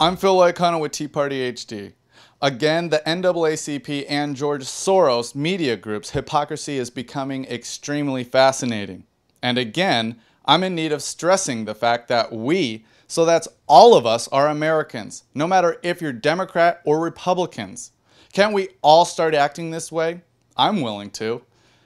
I'm Phil Lycona with Tea Party HD. Again, the NAACP and George Soros media group's hypocrisy is becoming extremely fascinating. And again, I'm in need of stressing the fact that we, so that's all of us, are Americans, no matter if you're Democrat or Republicans. Can't we all start acting this way? I'm willing to.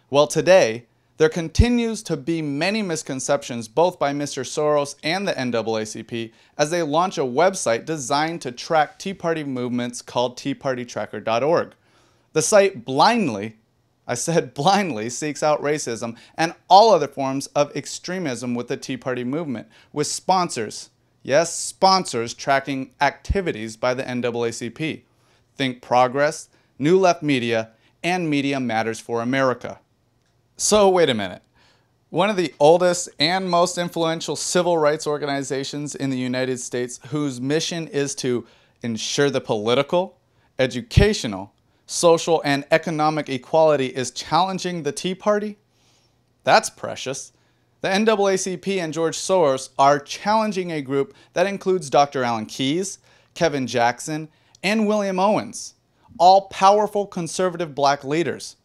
Well, today, there continues to be many misconceptions both by Mr. Soros and the NAACP as they launch a website designed to track Tea Party movements called teapartytracker.org. The site blindly, I said blindly, seeks out racism and all other forms of extremism with the Tea Party movement, with sponsors, yes, sponsors tracking activities by the NAACP. Think Progress, New Left Media, and Media Matters for America. So wait a minute. One of the oldest and most influential civil rights organizations in the United States, whose mission is to ensure the political, educational, social, and economic equality, is challenging the Tea Party? That's precious. The NAACP and George Soros are challenging a group that includes Dr. Alan Keyes, Kevin Jackson, and William Owens, all powerful conservative black leaders.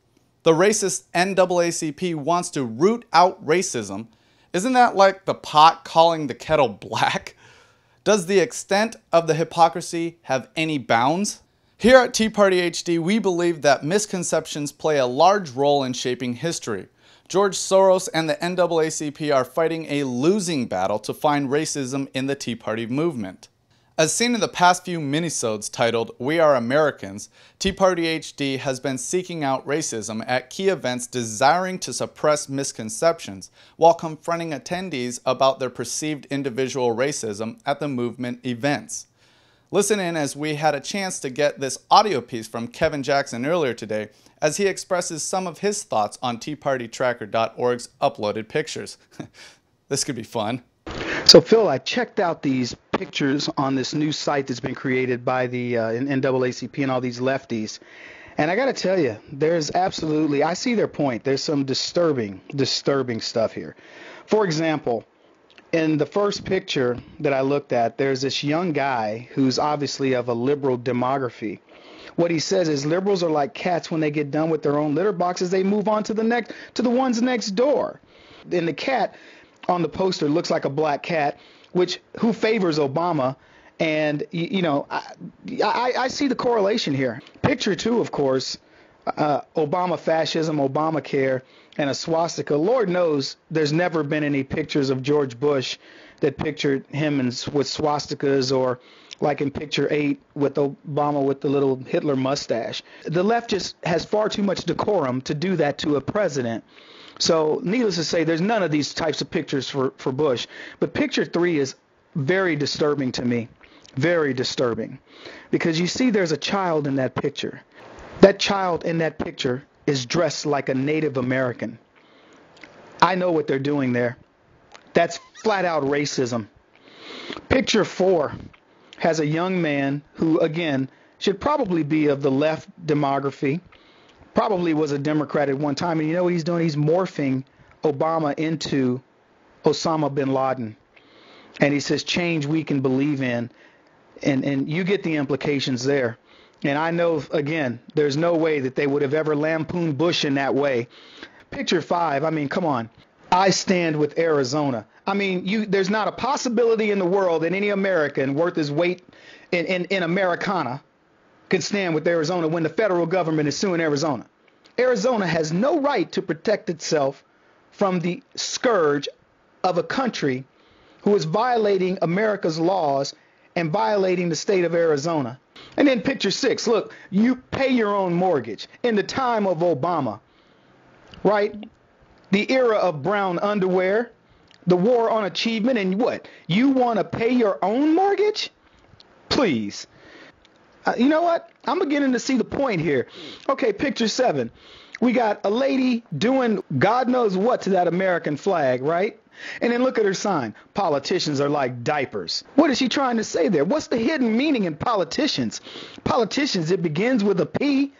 The racist NAACP wants to root out racism. Isn't that like the pot calling the kettle black? Does the extent of the hypocrisy have any bounds? Here at Tea Party HD, we believe that misconceptions play a large role in shaping history. George Soros and the NAACP are fighting a losing battle to find racism in the Tea Party movement. As seen in the past few minisodes titled We Are Americans, Tea Party HD has been seeking out racism at key events desiring to suppress misconceptions while confronting attendees about their perceived individual racism at the movement events. Listen in as we had a chance to get this audio piece from Kevin Jackson earlier today as he expresses some of his thoughts on teapartytracker.org's uploaded pictures. This could be fun. So Phil, I checked out these pictures on this new site that's been created by the NAACP and all these lefties. And I got to tell you, there's absolutely, I see their point. There's some disturbing stuff here. For example, in the first picture that I looked at, there's this young guy who's obviously of a liberal demography. What he says is liberals are like cats. When they get done with their own litter boxes, they move on to the ones next door. And the cat on the poster looks like a black cat, who favors Obama, and I see the correlation here. Picture 2, of course, Obama fascism, Obamacare, and a swastika. Lord knows there's never been any pictures of George Bush that pictured him with swastikas, or like in picture 8 with Obama with the little Hitler mustache. The left just has far too much decorum to do that to a president. So needless to say, there's none of these types of pictures for Bush. But picture 3 is very disturbing to me. Very disturbing. Because you see there's a child in that picture. That child in that picture is dressed like a Native American. I know what they're doing there. That's flat out racism. Picture 4 has a young man who, again, should probably be of the left demography. Probably was a Democrat at one time, and you know what he's doing? He's morphing Obama into Osama bin Laden. And he says, change we can believe in. And you get the implications there. And I know, again, there's no way that they would have ever lampooned Bush in that way. Picture 5, I mean, come on. I stand with Arizona. I mean, there's not a possibility in the world that any American worth his weight in Americana can stand with Arizona when the federal government is suing Arizona. Arizona has no right to protect itself from the scourge of a country who is violating America's laws and violating the state of Arizona. And then picture 6, look, you pay your own mortgage. In the time of Obama, right? The era of brown underwear, the war on achievement, and what? You want to pay your own mortgage? Please. You know what? I'm beginning to see the point here. Okay, picture 7. We got a lady doing God knows what to that American flag, right? And then look at her sign. Politicians are like diapers. What is she trying to say there? What's the hidden meaning in politicians? Politicians, it begins with a P,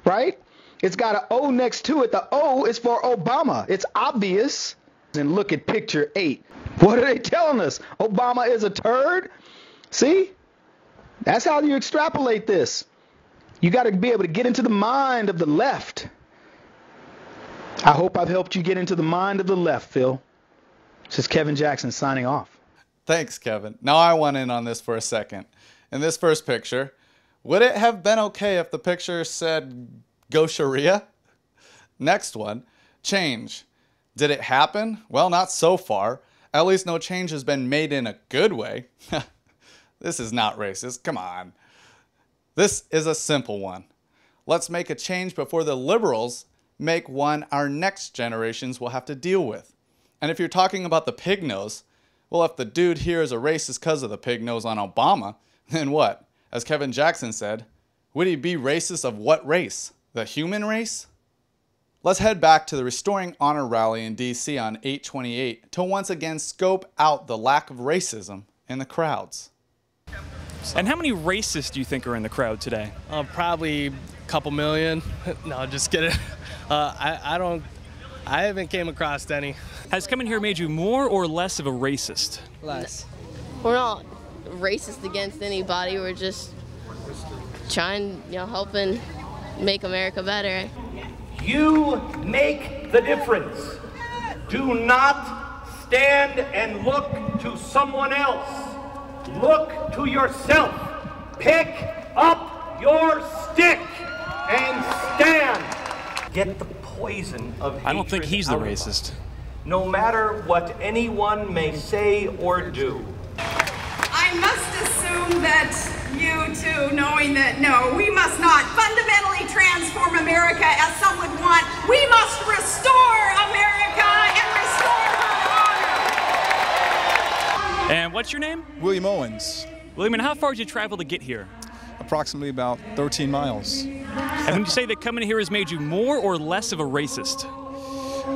right? It's got an O next to it. The O is for Obama. It's obvious. And look at picture 8. What are they telling us? Obama is a turd? See? That's how you extrapolate this. You got to be able to get into the mind of the left. I hope I've helped you get into the mind of the left, Phil. This is Kevin Jackson signing off. Thanks, Kevin. Now I want in on this for a second. In this first picture, would it have been okay if the picture said, "Go Sharia"? Next one, change. Did it happen? Well, not so far. At least no change has been made in a good way. This is not racist. Come on. This is a simple one. Let's make a change before the liberals make one our next generations will have to deal with. And if you're talking about the pig nose, well, if the dude here is a racist because of the pig nose on Obama, then what? As Kevin Jackson said, would he be racist of what race? The human race? Let's head back to the Restoring Honor rally in D.C. on 8/28 to once again scope out the lack of racism in the crowds. And how many racists do you think are in the crowd today? Probably a couple million. No, just kidding. I haven't came across any. Has coming here made you more or less of a racist? Less. We're not racist against anybody. We're just trying, helping make America better. You make the difference. Do not stand and look to someone else. Look to yourself. Pick up your stick and stand. Get the poison of hatred. I don't think he's the racist. No matter what anyone may say or do. I must assume that you too, knowing that no, we must not fundamentally transform America as some would want. We must restore America and restore her honor. And what's your name? William Owens. William, and how far did you travel to get here? Approximately about 13 miles. And when you say that coming here has made you more or less of a racist?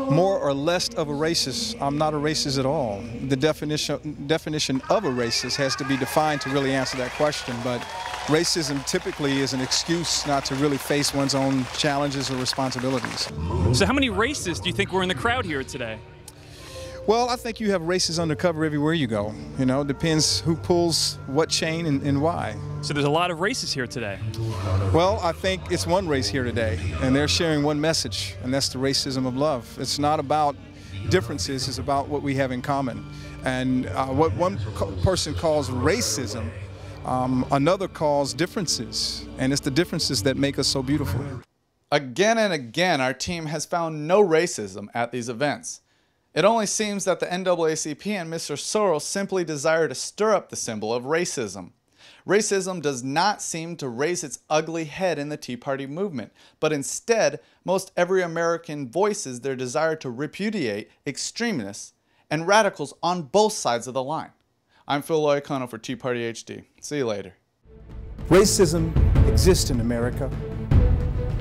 More or less of a racist, I'm not a racist at all. The definition of a racist has to be defined to really answer that question, but racism typically is an excuse not to really face one's own challenges or responsibilities. So how many racists do you think were in the crowd here today? Well, I think you have racists undercover everywhere you go. It depends who pulls what chain and why. So there's a lot of racists here today. Well, I think it's one race here today, and they're sharing one message, and that's the racism of love. It's not about differences, it's about what we have in common. And what one person calls racism, another calls differences, and it's the differences that make us so beautiful. Again and again, our team has found no racism at these events. It only seems that the NAACP and Mr. Soros simply desire to stir up the symbol of racism. Racism does not seem to raise its ugly head in the Tea Party movement, but instead, most every American voices their desire to repudiate extremists and radicals on both sides of the line. I'm Phil Loicono for Tea Party HD. See you later. Racism exists in America,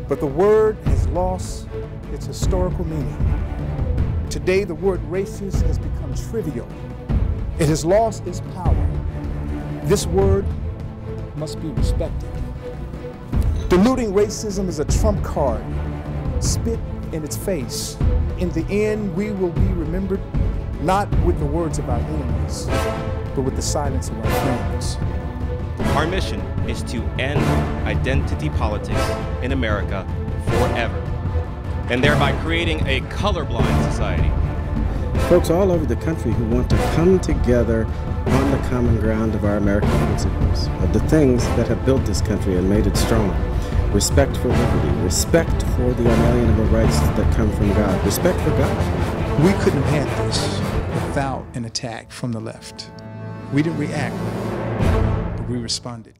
but the word has lost its historical meaning. Today, the word racist has become trivial. It has lost its power. This word must be respected. Diluting racism is a trump card. Spit in its face. In the end, we will be remembered not with the words of our enemies, but with the silence of our friends. Our mission is to end identity politics in America forever, and thereby creating a colorblind society. Folks all over the country who want to come together on the common ground of our American principles, of the things that have built this country and made it strong. Respect for liberty, respect for the unalienable rights that come from God, respect for God. We couldn't have had this without an attack from the left. We didn't react, but we responded.